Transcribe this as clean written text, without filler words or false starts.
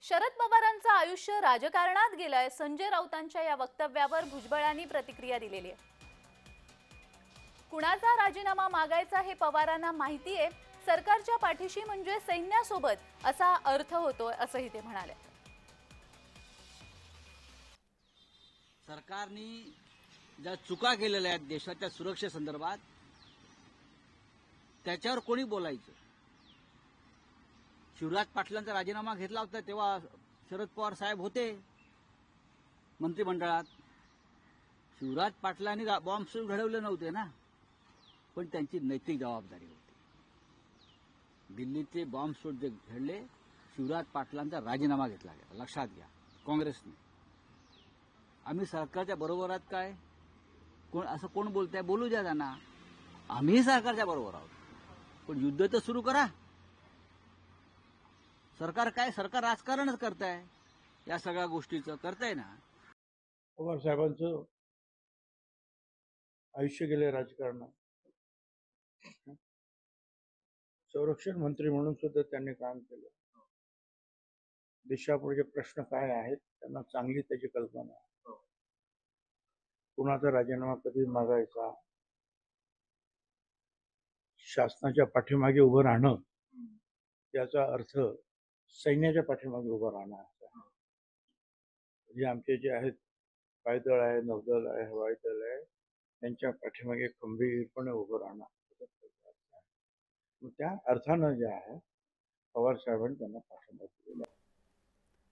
शरद पवारांचं आयुष्य राजकारणात गेलंय. संजय राऊतांच्या या वक्तव्यावर भुजबळांनी प्रतिक्रिया दिलेली आहे. कुणाचा राजीनामा मागायचा हे पवारांना माहिती आहे. सरकारच्या पाठीशी म्हणजे सैन्यासोबत असा अर्थ होतोय असंही ते म्हणाले. सरकारने ज्या चुका केलेल्या आहेत देशाच्या सुरक्षेसंदर्भात त्याच्यावर कोणी बोलायचं. शिवराज पाटलांचा राजीनामा घेतला होता तेव्हा शरद पवार साहेब होते मंत्रिमंडळात. शिवराज पाटलांनी बॉम्बस्फोट घडवले नव्हते ना, पण त्यांची नैतिक जबाबदारी होती. दिल्लीचे बॉम्बस्फोट जे घडले, शिवराज पाटलांचा राजीनामा घेतला गेला. लक्षात घ्या, काँग्रेसने. आम्ही सरकारच्या बरोबर आहात काय? असं कोण बोलतंय? बोलू द्या त्यांना. आम्ही सरकारच्या बरोबर आहोत, पण युद्ध तर सुरू करा. सरकार राजकारणच करताय, या सगळ्या गोष्टीचं करताय ना. पवार साहेबांचं आयुष्य गेले राजकारणात. संरक्षण मंत्री म्हणून सुद्धा त्यांनी काम केलं. देशापुढे प्रश्न काय आहेत त्यांना चांगली त्याची कल्पना आहे. कुणाचा राजीनामा कधी मागायचा, शासनाच्या पाठीमागे उभं राहणं, याचा अर्थ सैन्याच्या पाठीमागे उभं राहणं. जे आमचे जे आहेत, पायदळ आहे, नौदल आहे, हवाई दल आहे, त्यांच्या पाठीमागे खंबीरपणे उभं राहणं. त्या अर्थानं जे आहे पवार साहेबांनी त्यांना पाठिंबा दिलेला आहे.